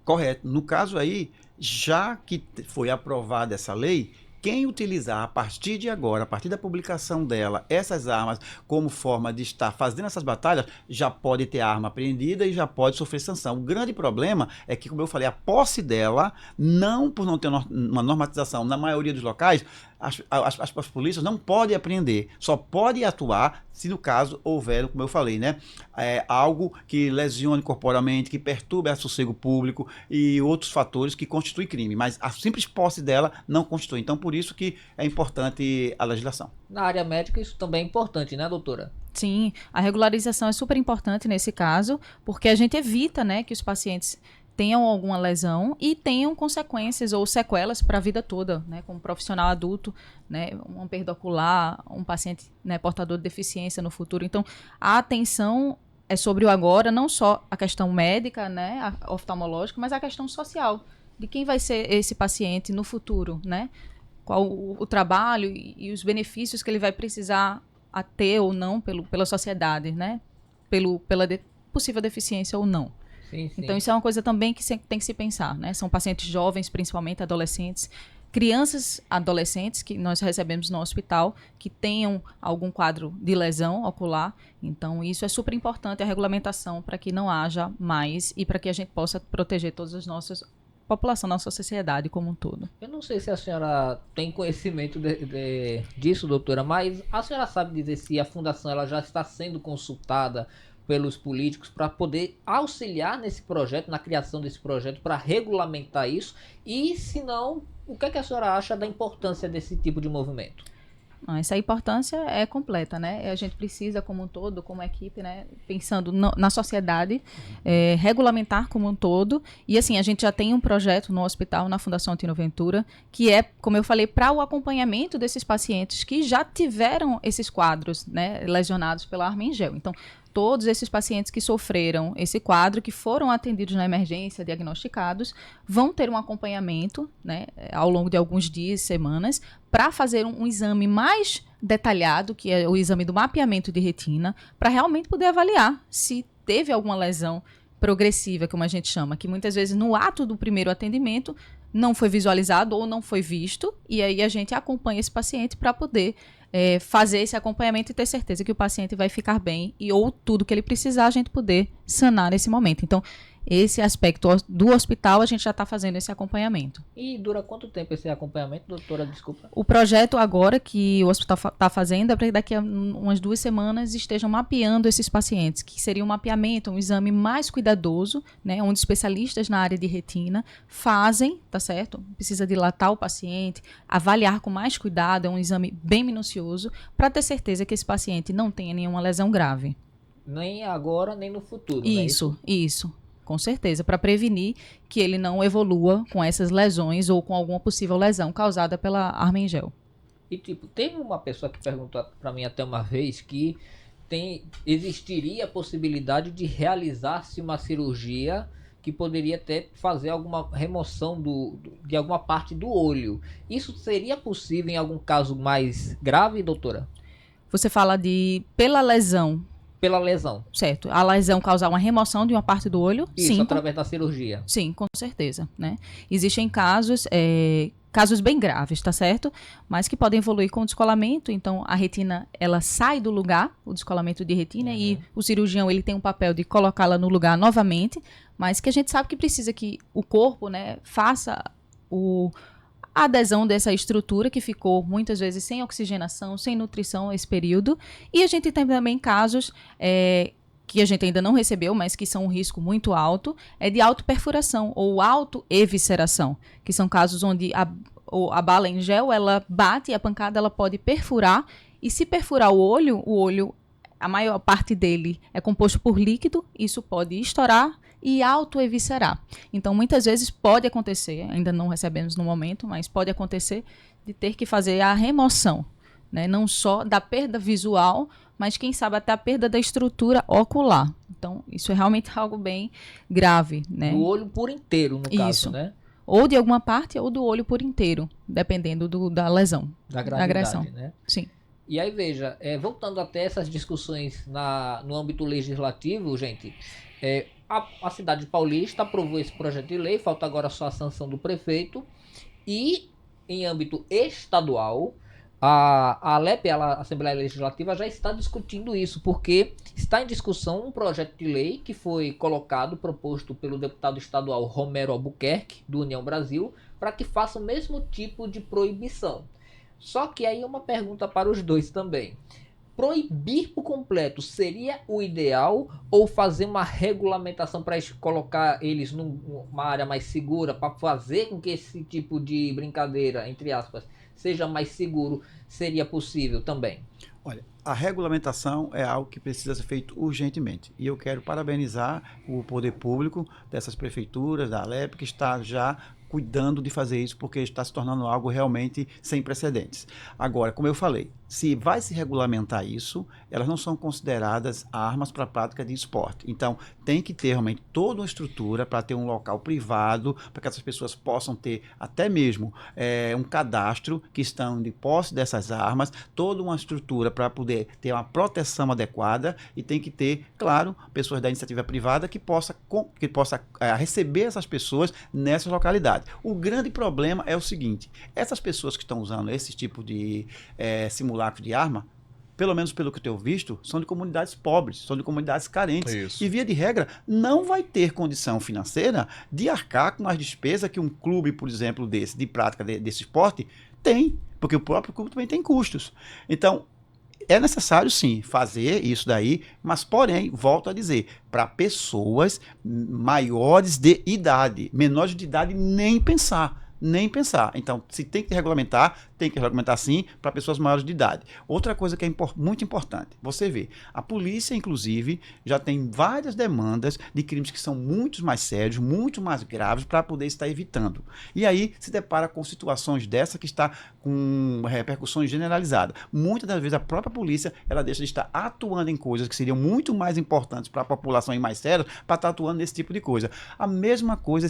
Correto. No caso aí, já que foi aprovada essa lei, quem utilizar a partir de agora, a partir da publicação dela, essas armas como forma de estar fazendo essas batalhas, já pode ter a arma apreendida e já pode sofrer sanção. O grande problema é que, como eu falei, a posse dela, não por não ter uma normatização na maioria dos locais, as polícias não podem apreender, só pode atuar se no caso houver, como eu falei, né, algo que lesione corporalmente, que perturbe o sossego público e outros fatores que constituem crime, mas a simples posse dela não constitui. Então, por isso que é importante a legislação. Na área médica isso também é importante, né, doutora? Sim, a regularização é super importante nesse caso, porque a gente evita, né, que os pacientes tenham alguma lesão e tenham consequências ou sequelas para a vida toda, né, como profissional adulto, né, uma perda ocular, um paciente, né, portador de deficiência no futuro. Então, a atenção é sobre o agora, não só a questão médica, né, a oftalmológica, mas a questão social, de quem vai ser esse paciente no futuro, né, qual o trabalho e os benefícios que ele vai precisar a ter ou não pela sociedade, né, pela possível deficiência ou não. Sim, sim. Então, isso é uma coisa também que tem que se pensar, né? São pacientes jovens, principalmente adolescentes, crianças, adolescentes que nós recebemos no hospital que tenham algum quadro de lesão ocular. Então, isso é super importante, a regulamentação, para que não haja mais e para que a gente possa proteger todas as nossas população, nossa sociedade como um todo. Eu não sei se a senhora tem conhecimento disso, doutora, mas a senhora sabe dizer se a fundação ela já está sendo consultada pelos políticos para poder auxiliar nesse projeto, na criação desse projeto, para regulamentar isso? E, se não, o que é que a senhora acha da importância desse tipo de movimento? Não, essa importância é completa, né? A gente precisa, como um todo, como equipe, né, pensando na sociedade, regulamentar como um todo. E assim, a gente já tem um projeto no hospital, na Fundação Antônio Ventura, que é, como eu falei, para o acompanhamento desses pacientes que já tiveram esses quadros, né, lesionados pela arma em gel. Então, todos esses pacientes que sofreram esse quadro, que foram atendidos na emergência, diagnosticados, vão ter um acompanhamento, né, ao longo de alguns dias, semanas, para fazer um exame mais detalhado, que é o exame do mapeamento de retina, para realmente poder avaliar se teve alguma lesão progressiva, como a gente chama, que muitas vezes no ato do primeiro atendimento não foi visualizado ou não foi visto, e aí a gente acompanha esse paciente para poder fazer esse acompanhamento e ter certeza que o paciente vai ficar bem e ou tudo que ele precisar a gente poder sanar nesse momento. Então, esse aspecto do hospital a gente já está fazendo esse acompanhamento. E dura quanto tempo esse acompanhamento, doutora? Desculpa. O projeto agora que o hospital está fazendo é para que daqui a umas 2 semanas estejam mapeando esses pacientes, que seria um mapeamento, um exame mais cuidadoso, né, onde especialistas na área de retina fazem, tá certo? Precisa dilatar o paciente, avaliar com mais cuidado, é um exame bem minucioso, para ter certeza que esse paciente não tenha nenhuma lesão grave. Nem agora, nem no futuro. Isso. Com certeza, para prevenir que ele não evolua com essas lesões ou com alguma possível lesão causada pela arma em gel. E tipo, teve uma pessoa que perguntou para mim até uma vez que existiria a possibilidade de realizar-se uma cirurgia que poderia até fazer alguma remoção de alguma parte do olho. Isso seria possível em algum caso mais grave, doutora? Você fala pela lesão. Pela lesão. Certo. A lesão causar uma remoção de uma parte do olho? Isso, sim, através da cirurgia. Sim, com certeza, né? Existem casos bem graves, tá certo? Mas que podem evoluir com o descolamento. Então, a retina, ela sai do lugar, o descolamento de retina, e o cirurgião, ele tem um papel de colocá-la no lugar novamente, mas que a gente sabe que precisa que o corpo, né, faça a adesão dessa estrutura que ficou muitas vezes sem oxigenação, sem nutrição esse período. E a gente tem também casos que a gente ainda não recebeu, mas que são um risco muito alto, de autoperfuração ou autoevisceração, que são casos onde a bala em gel, ela bate e a pancada ela pode perfurar, e se perfurar o olho, a maior parte dele é composto por líquido, isso pode estourar e autoeviscerar. Então, muitas vezes pode acontecer, ainda não recebemos no momento, mas pode acontecer de ter que fazer a remoção, né? Não só da perda visual, mas quem sabe até a perda da estrutura ocular. Então, isso é realmente algo bem grave, né? Do olho por inteiro, no caso, né? Ou de alguma parte ou do olho por inteiro, dependendo da lesão. Da gravidade, agressão. Né? Sim. E aí, veja, voltando até essas discussões no âmbito legislativo, gente, a cidade de Paulista aprovou esse projeto de lei, falta agora só a sanção do prefeito, e em âmbito estadual, a ALEP, a Assembleia Legislativa, já está discutindo isso, porque está em discussão um projeto de lei que foi proposto pelo deputado estadual Romero Albuquerque, do União Brasil, para que faça o mesmo tipo de proibição. Só que aí uma pergunta para os dois também. Proibir por completo seria o ideal, ou fazer uma regulamentação para colocar eles numa área mais segura, para fazer com que esse tipo de brincadeira, entre aspas, seja mais seguro, seria possível também? Olha, a regulamentação é algo que precisa ser feito urgentemente. E eu quero parabenizar o poder público dessas prefeituras, da ALEP, que está já cuidando de fazer isso, porque está se tornando algo realmente sem precedentes. Agora, como eu falei, se vai se regulamentar isso, elas não são consideradas armas para a prática de esporte. Então, tem que ter realmente toda uma estrutura para ter um local privado, para que essas pessoas possam ter até mesmo um cadastro que estão de posse dessas armas, toda uma estrutura para poder ter uma proteção adequada, e tem que ter, claro, pessoas da iniciativa privada que possa receber essas pessoas nessas localidades. O grande problema é o seguinte: essas pessoas que estão usando esse tipo de simulacro de arma, pelo menos pelo que eu tenho visto, são de comunidades pobres, são de comunidades carentes. Isso. E, via de regra, não vai ter condição financeira de arcar com as despesas que um clube, por exemplo, de prática desse esporte tem, porque o próprio clube também tem custos. Então, é necessário, sim, fazer isso daí, mas, porém, volto a dizer, para pessoas maiores de idade, menores de idade, nem pensar. Nem pensar. Então, se tem que regulamentar sim para pessoas maiores de idade. Outra coisa que é muito importante, você vê, a polícia, inclusive, já tem várias demandas de crimes que são muito mais sérios, muito mais graves, para poder estar evitando. E aí se depara com situações dessa que está com repercussões generalizadas. Muitas das vezes a própria polícia, ela deixa de estar atuando em coisas que seriam muito mais importantes para a população e mais sérias, para estar atuando nesse tipo de coisa. A mesma coisa,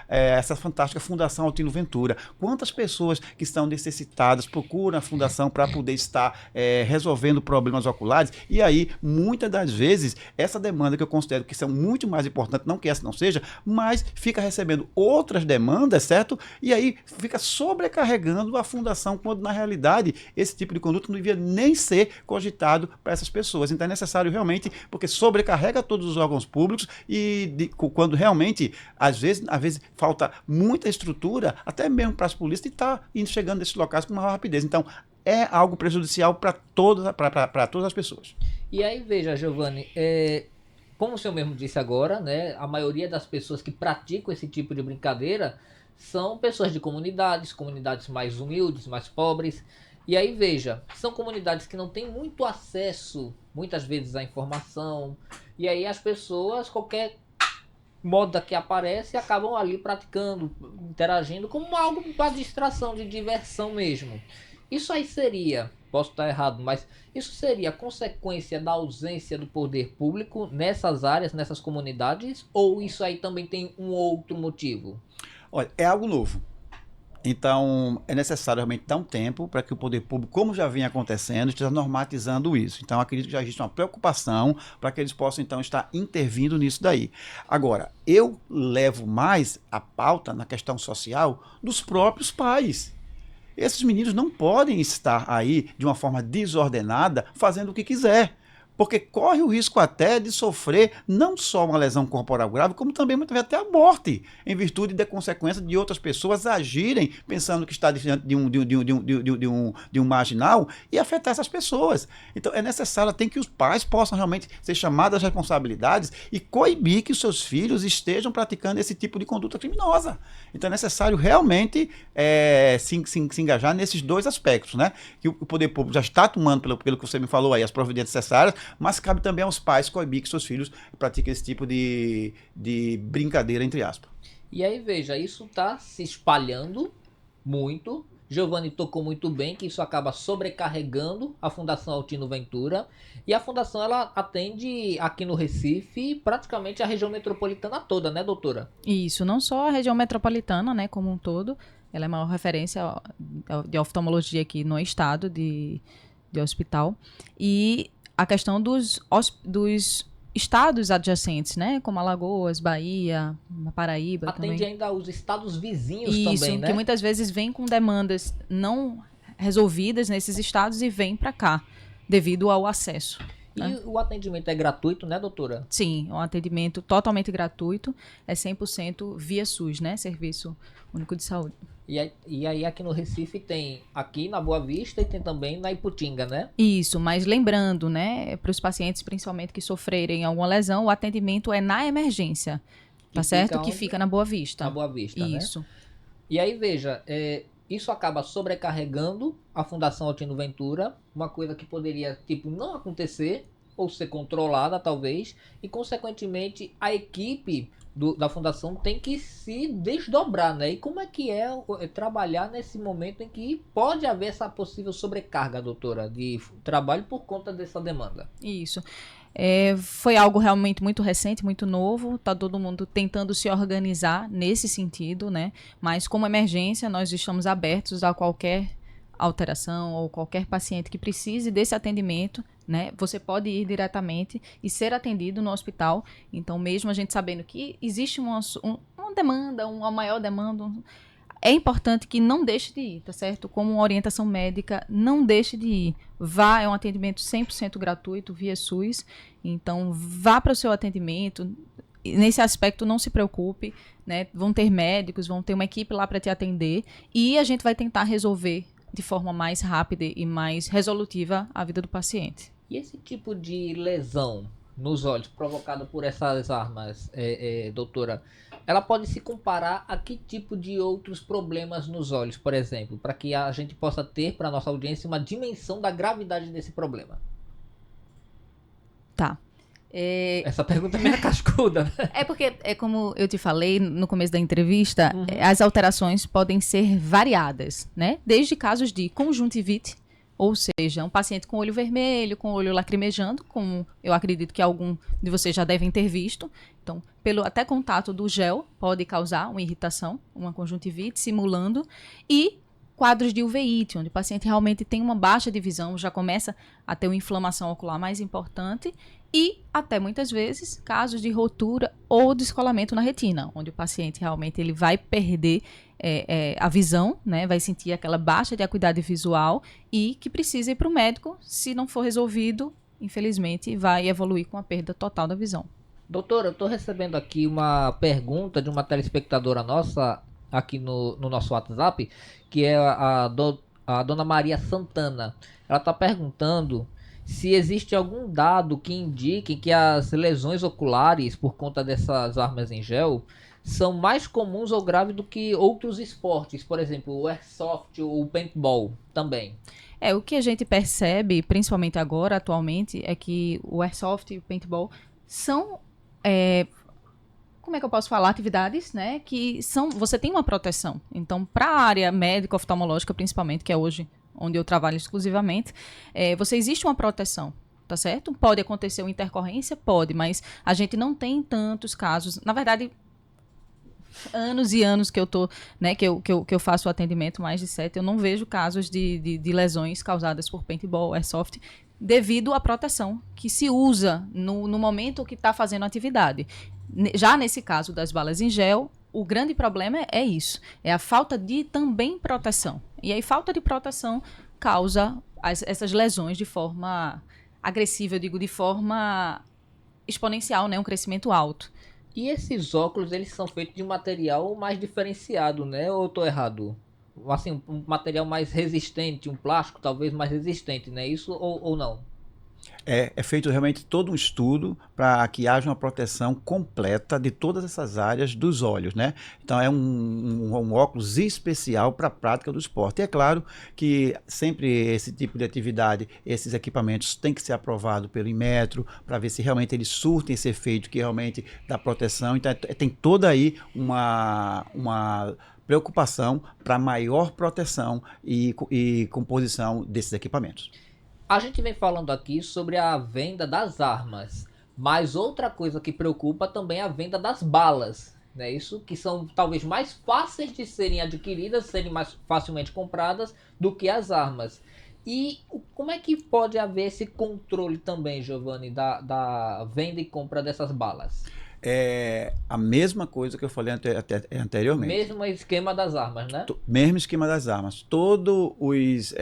essa fantástica Fundação Altino Ventura. Quantas pessoas que estão necessitadas procuram a fundação para poder estar resolvendo problemas oculares, e aí, muitas das vezes, essa demanda que eu considero que são muito mais importantes, não que essa não seja, mas fica recebendo outras demandas, certo? E aí fica sobrecarregando a fundação, quando na realidade esse tipo de conduta não devia nem ser cogitado para essas pessoas. Então é necessário realmente, porque sobrecarrega todos os órgãos públicos e quando realmente, às vezes falta muita estrutura, até mesmo para as polícias, e está chegando nesses locais com maior rapidez. Então, é algo prejudicial para todas as pessoas. E aí, veja, Giovanni, como o senhor mesmo disse agora, né, a maioria das pessoas que praticam esse tipo de brincadeira são pessoas de comunidades mais humildes, mais pobres. E aí, veja, são comunidades que não têm muito acesso, muitas vezes, à informação. E aí as pessoas, qualquer moda que aparece, acabam ali praticando, interagindo como algo para distração, de diversão mesmo. Isso aí seria, posso estar errado, mas isso seria consequência da ausência do poder público nessas áreas, nessas comunidades, ou isso aí também tem um outro motivo? Olha, é algo novo. Então, é necessário realmente dar um tempo para que o poder público, como já vem acontecendo, esteja normatizando isso. Então, acredito que já existe uma preocupação para que eles possam, então, estar intervindo nisso daí. Agora, eu levo mais a pauta na questão social dos próprios pais. Esses meninos não podem estar aí, de uma forma desordenada, fazendo o que quiser. Porque corre o risco até de sofrer não só uma lesão corporal grave, como também muitas vezes até a morte, em virtude da consequência de outras pessoas agirem pensando que está diante de um marginal e afetar essas pessoas. Então é necessário, tem que os pais possam realmente ser chamados às responsabilidades e coibir que os seus filhos estejam praticando esse tipo de conduta criminosa. Então é necessário realmente se engajar nesses dois aspectos, né? Que o poder público já está tomando, pelo que você me falou aí, as providências necessárias, mas cabe também aos pais coibir que seus filhos pratiquem esse tipo de brincadeira, entre aspas. E aí, veja, isso está se espalhando muito. Giovanni tocou muito bem que isso acaba sobrecarregando a Fundação Altino Ventura. E a Fundação, ela atende aqui no Recife praticamente a região metropolitana toda, né, doutora? Isso, não só a região metropolitana, né, como um todo. Ela é a maior referência de oftalmologia aqui no estado de hospital. E a questão dos estados adjacentes, né? Como Alagoas, Bahia, Paraíba. Atende também. ainda os estados vizinhos Isso, também, né? que muitas vezes vem com demandas não resolvidas nesses estados e vem para cá, devido ao acesso. E né? o atendimento é gratuito, né, doutora? Sim, um atendimento totalmente gratuito, é 100% via SUS, né? Serviço Único de Saúde. E aí aqui no Recife tem aqui na Boa Vista e tem também na Iputinga, né? Isso, mas lembrando, né, para os pacientes principalmente que sofrerem alguma lesão, o atendimento é na emergência, tá certo? Que fica na Boa Vista. Na Boa Vista, Isso. né? E aí, veja, isso acaba sobrecarregando a Fundação Altino Ventura, uma coisa que poderia, não acontecer, ou ser controlada, talvez, e, consequentemente, a equipe da Fundação tem que se desdobrar, né? E como é que é trabalhar nesse momento em que pode haver essa possível sobrecarga, doutora, de trabalho por conta dessa demanda? Isso. Foi algo realmente muito recente, muito novo, tá todo mundo tentando se organizar nesse sentido, né? Mas como emergência, nós estamos abertos a qualquer alteração ou qualquer paciente que precise desse atendimento, né? Você pode ir diretamente e ser atendido no hospital. Então, mesmo a gente sabendo que existe uma demanda, uma maior demanda, é importante que não deixe de ir, tá certo? Como uma orientação médica, não deixe de ir. Vá, é um atendimento 100% gratuito via SUS. Então, vá para o seu atendimento. Nesse aspecto, não se preocupe, né? Vão ter médicos, vão ter uma equipe lá para te atender e a gente vai tentar resolver de forma mais rápida e mais resolutiva a vida do paciente. E esse tipo de lesão nos olhos provocada por essas armas, doutora, ela pode se comparar a que tipo de outros problemas nos olhos, por exemplo, para que a gente possa ter para nossa audiência uma dimensão da gravidade desse problema? Tá. Essa pergunta é meio cascuda, né? É porque, como eu te falei no começo da entrevista, as alterações podem ser variadas, né? Desde casos de conjuntivite, ou seja, um paciente com olho vermelho, com olho lacrimejando, como eu acredito que algum de vocês já devem ter visto. Então, pelo até contato do gel pode causar uma irritação, uma conjuntivite, simulando. E quadros de uveíte, onde o paciente realmente tem uma baixa de visão, já começa a ter uma inflamação ocular mais importante. E, até muitas vezes, casos de rotura ou descolamento na retina, onde o paciente realmente ele vai perder a visão, né, vai sentir aquela baixa de acuidade visual e que precisa ir para o médico. Se não for resolvido, infelizmente, vai evoluir com a perda total da visão. Doutora, eu estou recebendo aqui uma pergunta de uma telespectadora nossa aqui no nosso WhatsApp, que é a dona Maria Santana. Ela está perguntando se existe algum dado que indique que as lesões oculares por conta dessas armas em gel são mais comuns ou graves do que outros esportes, por exemplo, o airsoft ou o paintball também. O que a gente percebe, principalmente agora, atualmente, é que o airsoft e o paintball são, como é que eu posso falar, atividades, né, que você tem uma proteção. Então, para a área médica, oftalmológica, principalmente, que é hoje onde eu trabalho exclusivamente, existe uma proteção, tá certo? Pode acontecer uma intercorrência? Pode, mas a gente não tem tantos casos. Na verdade, anos e anos que eu tô, né, que eu faço o atendimento, mais de 7, eu não vejo casos de lesões causadas por paintball, airsoft, devido à proteção que se usa no momento que está fazendo a atividade. Já nesse caso das balas em gel, o grande problema é isso, é a falta de também proteção. E aí, falta de proteção causa essas lesões de forma agressiva, eu digo, de forma exponencial, né, um crescimento alto. E esses óculos, eles são feitos de um material mais diferenciado, né? Ou eu tô errado? Assim, um material mais resistente, um plástico talvez mais resistente, né? Isso ou não? É feito realmente todo um estudo para que haja uma proteção completa de todas essas áreas dos olhos, né? Então é um óculos especial para a prática do esporte. E é claro que sempre esse tipo de atividade, esses equipamentos têm que ser aprovados pelo Inmetro para ver se realmente eles surtem esse efeito que realmente dá proteção. Então tem toda aí uma preocupação para maior proteção e composição desses equipamentos. A gente vem falando aqui sobre a venda das armas, mas outra coisa que preocupa também é a venda das balas, né? Isso que são talvez mais fáceis de serem adquiridas, serem mais facilmente compradas do que as armas. E como é que pode haver esse controle também, Giovanni, da venda e compra dessas balas? É a mesma coisa que eu falei anteriormente. Mesmo esquema das armas, né? Mesmo esquema das armas. Todos os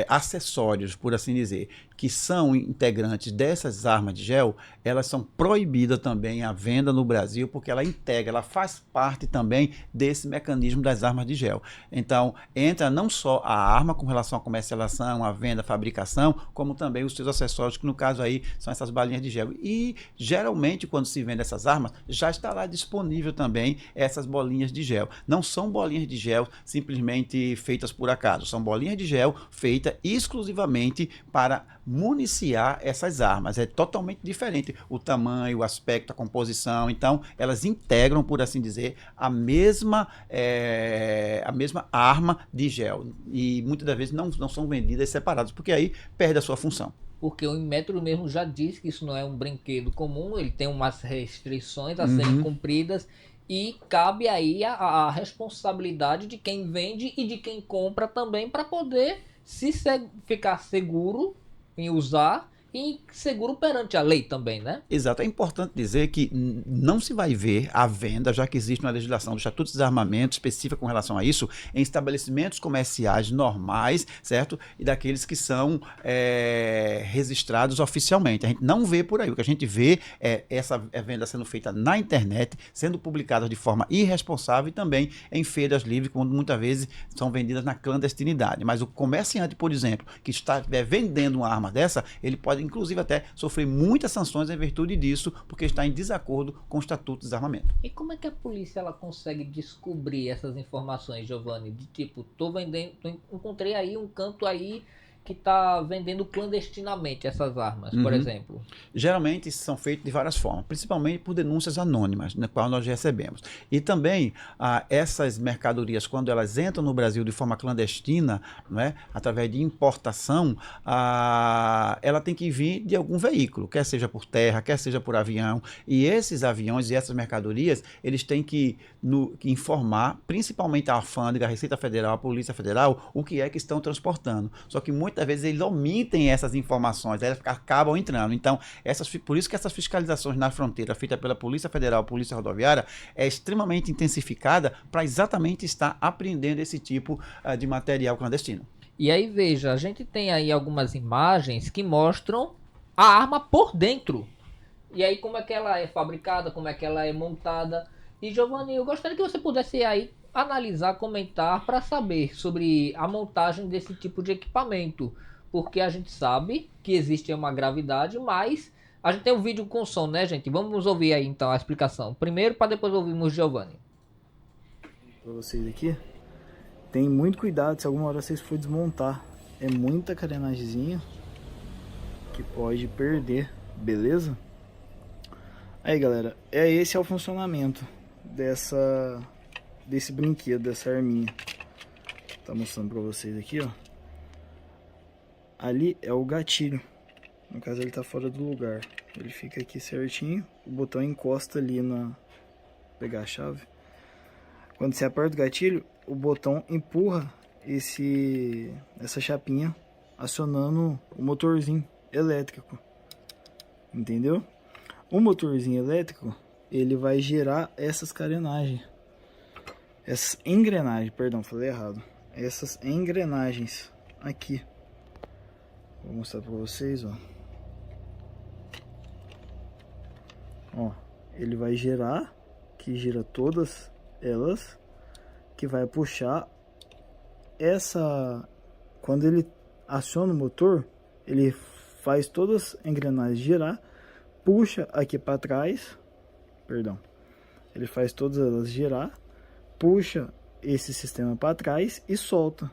acessórios, por assim dizer, que são integrantes dessas armas de gel, elas são proibidas também a venda no Brasil, porque ela faz parte também desse mecanismo das armas de gel. Então, entra não só a arma com relação à comercialização, à venda, à fabricação, como também os seus acessórios, que no caso aí são essas balinhas de gel. E, geralmente, quando se vende essas armas, já está lá disponível também essas bolinhas de gel. Não são bolinhas de gel simplesmente feitas por acaso, são bolinhas de gel feitas exclusivamente para municiar essas armas. É totalmente diferente o tamanho, o aspecto, a composição. Então, elas integram, por assim dizer, a mesma arma de gel. E muitas das vezes não são vendidas separadas, porque aí perde a sua função. Porque o Inmetro mesmo já disse que isso não é um brinquedo comum, ele tem umas restrições a serem cumpridas e cabe aí a responsabilidade de quem vende e de quem compra também para poder ficar seguro em usar e seguro perante a lei também, né? Exato. É importante dizer que não se vai ver a venda, já que existe uma legislação do Estatuto de Desarmamento específica com relação a isso, em estabelecimentos comerciais normais, certo? E daqueles que são registrados oficialmente. A gente não vê por aí. O que a gente vê é essa venda sendo feita na internet, sendo publicada de forma irresponsável e também em feiras livres, quando muitas vezes são vendidas na clandestinidade. Mas o comerciante, por exemplo, que está vendendo uma arma dessa, ele pode inclusive até sofrer muitas sanções em virtude disso, porque está em desacordo com o Estatuto de Desarmamento. E como é que a polícia ela consegue descobrir essas informações, Giovanni? De tipo, encontrei aí um canto aí que está vendendo clandestinamente essas armas, por exemplo. Geralmente isso são feitos de várias formas, principalmente por denúncias anônimas, na qual nós recebemos. E também essas mercadorias, quando elas entram no Brasil de forma clandestina, não é, através de importação, ela tem que vir de algum veículo, quer seja por terra, quer seja por avião. E esses aviões e essas mercadorias, eles têm que informar, principalmente a alfândega, a Receita Federal, a Polícia Federal, o que é que estão transportando. Só que muitas vezes eles omitem essas informações, elas acabam entrando. Então, por isso que essas fiscalizações na fronteira, feitas pela Polícia Federal, Polícia Rodoviária, é extremamente intensificada para exatamente estar apreendendo esse tipo de material clandestino. E aí, veja, a gente tem aí algumas imagens que mostram a arma por dentro. E aí, como é que ela é fabricada, como é que ela é montada. E, Giovanni, eu gostaria que você pudesse aí analisar, comentar para saber sobre a montagem desse tipo de equipamento, porque a gente sabe que existe uma gravidade, mas a gente tem um vídeo com som, né, gente? Vamos ouvir aí então a explicação primeiro para depois ouvirmos o Giovanni. Para vocês aqui, tem muito cuidado se alguma hora vocês for desmontar, é muita carenagemzinha que pode perder, beleza? Aí galera, esse é o funcionamento desse brinquedo, dessa arminha. Tá mostrando pra vocês aqui, ó. Ali é o gatilho. No caso ele tá fora do lugar. Ele fica aqui certinho. O botão encosta ali na... pegar a chave. Quando você aperta o gatilho, o botão empurra essa chapinha, acionando o motorzinho elétrico. Entendeu? O motorzinho elétrico, ele vai gerar essas carenagens. Essas engrenagens, perdão, falei errado. Essas engrenagens aqui. Vou mostrar pra vocês, ó. Ó, ele vai gerar, que gira todas elas, que vai puxar essa... Quando ele aciona o motor, ele faz todas as engrenagens girar, puxa aqui pra trás, perdão. Ele faz todas elas girar, puxa esse sistema para trás e solta.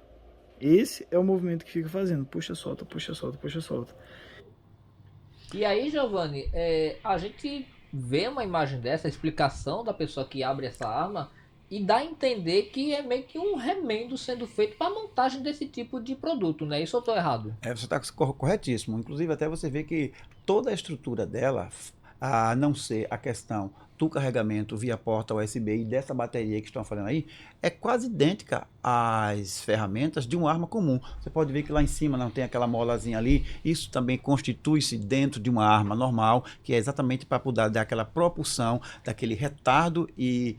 Esse é o movimento que fica fazendo. Puxa, solta, puxa, solta, puxa, solta. E aí, Giovanni, a gente vê uma imagem dessa, a explicação da pessoa que abre essa arma e dá a entender que é meio que um remendo sendo feito para a montagem desse tipo de produto, né? Isso eu estou errado? Você está corretíssimo. Inclusive até você vê que toda a estrutura dela, a não ser a questão do carregamento via porta USB e dessa bateria que estão falando aí, é quase idêntica às ferramentas de uma arma comum. Você pode ver que lá em cima não tem aquela molazinha ali. Isso também constitui-se dentro de uma arma normal, que é exatamente para poder dar aquela propulsão, daquele retardo e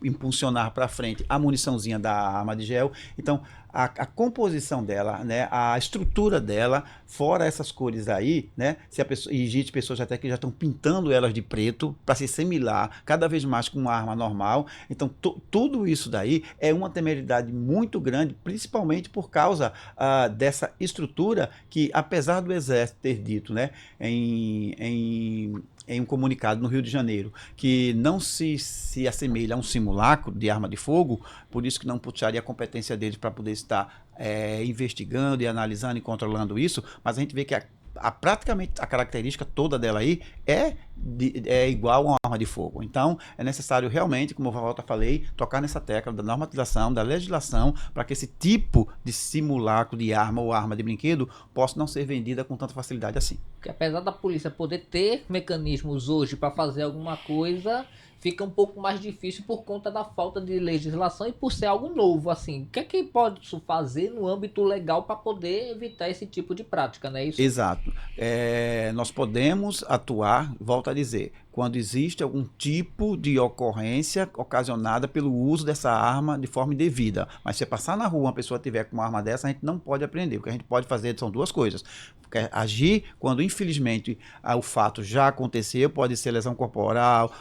impulsionar para frente a muniçãozinha da arma de gel. Então, a composição dela, né, a estrutura dela, fora essas cores aí, né, e existe pessoas até que já estão pintando elas de preto para se assimilar cada vez mais com uma arma normal. Então, tudo isso daí é uma temeridade muito grande, principalmente por causa dessa estrutura que, apesar do Exército ter dito, né, em um comunicado no Rio de Janeiro, que não se assemelha a um simulacro de arma de fogo, por isso que não puxaria a competência deles para poder estar investigando e analisando e controlando isso, mas a gente vê que praticamente a característica toda dela aí é igual a uma arma de fogo. Então, é necessário realmente, como eu já falei, tocar nessa tecla da normatização, da legislação, para que esse tipo de simulacro de arma ou arma de brinquedo possa não ser vendida com tanta facilidade assim. Porque apesar da polícia poder ter mecanismos hoje para fazer alguma coisa, fica um pouco mais difícil por conta da falta de legislação e por ser algo novo, assim. O que é que pode fazer no âmbito legal para poder evitar esse tipo de prática, não é isso? Exato. Nós podemos atuar, volto a dizer, quando existe algum tipo de ocorrência ocasionada pelo uso dessa arma de forma indevida. Mas se passar na rua uma pessoa tiver com uma arma dessa, a gente não pode apreender. O que a gente pode fazer são duas coisas. Agir quando, infelizmente, o fato já aconteceu, pode ser lesão corporal,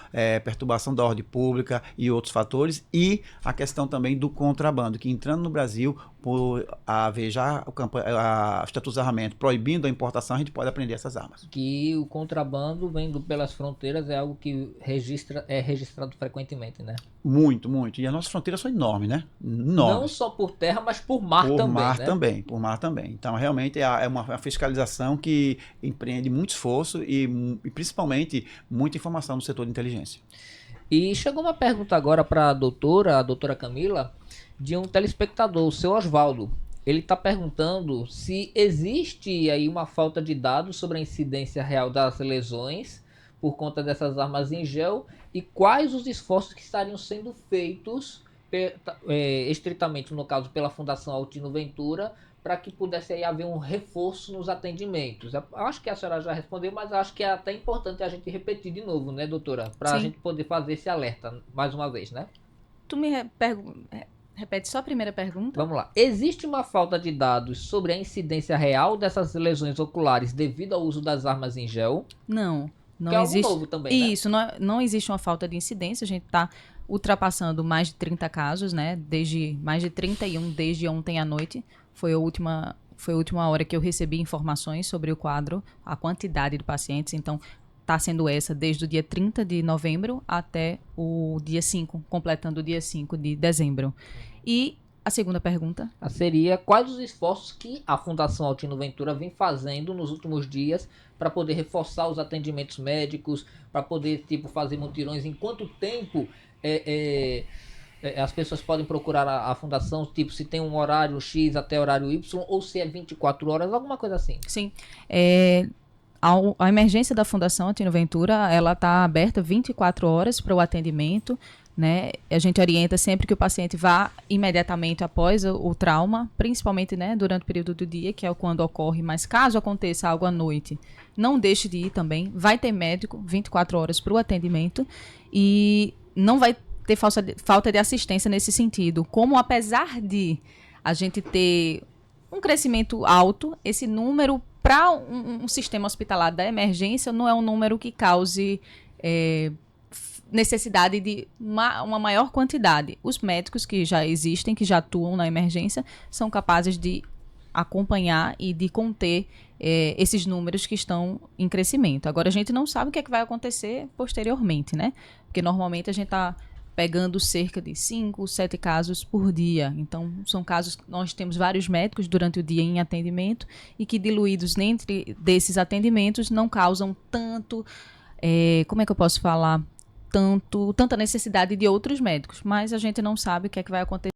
perturbação da ordem pública e outros fatores, e a questão também do contrabando, que entrando no Brasil, por haver já o Estatuto de Armamento proibindo a importação, a gente pode apreender essas armas. Que o contrabando vindo pelas fronteiras é algo que é registrado frequentemente, né? Muito, muito. E as nossas fronteiras são enormes, né? Enormes. Não só por terra, mas por mar também, né? Por mar também. Então, realmente, é uma fiscalização que empreende muito esforço e principalmente, muita informação no setor de inteligência. E chegou uma pergunta agora para a doutora Camila, de um telespectador, o seu Oswaldo. Ele está perguntando se existe aí uma falta de dados sobre a incidência real das lesões por conta dessas armas em gel e quais os esforços que estariam sendo feitos, estritamente no caso pela Fundação Altino Ventura, para que pudesse aí haver um reforço nos atendimentos. Eu acho que a senhora já respondeu, mas acho que é até importante a gente repetir de novo, né, doutora? Para a gente poder fazer esse alerta mais uma vez, né? Tu me repete só a primeira pergunta? Vamos lá. Existe uma falta de dados sobre a incidência real dessas lesões oculares devido ao uso das armas em gel? Não que é existe. Algo novo também, né? Isso, não existe uma falta de incidência. A gente está ultrapassando mais de 30 casos, né? Mais de 31 desde ontem à noite. Foi a última hora que eu recebi informações sobre o quadro, a quantidade de pacientes. Então, está sendo essa desde o dia 30 de novembro até o dia 5, completando o dia 5 de dezembro. E a segunda pergunta? Seria quais os esforços que a Fundação Altino Ventura vem fazendo nos últimos dias para poder reforçar os atendimentos médicos, para poder fazer mutirões, em quanto tempo as pessoas podem procurar a fundação, se tem um horário X até horário Y, ou se é 24 horas, alguma coisa assim. Sim. A emergência da Fundação Altino Ventura, ela está aberta 24 horas para o atendimento, né? A gente orienta sempre que o paciente vá imediatamente após o trauma, principalmente, né, durante o período do dia, que é quando ocorre, mas caso aconteça algo à noite, não deixe de ir também. Vai ter médico 24 horas para o atendimento e não vai ter falta de assistência nesse sentido. Como, apesar de a gente ter um crescimento alto, esse número para um sistema hospitalar da emergência não é um número que cause necessidade de uma maior quantidade. Os médicos que já existem, que já atuam na emergência, são capazes de acompanhar e de conter esses números que estão em crescimento. Agora, a gente não sabe o que é que vai acontecer posteriormente, né? Porque normalmente a gente está pegando cerca de 5, 7 casos por dia. Então, são casos que nós temos vários médicos durante o dia em atendimento e que, diluídos entre desses atendimentos, não causam tanto, como é que eu posso falar? Tanta necessidade de outros médicos. Mas a gente não sabe o que é que vai acontecer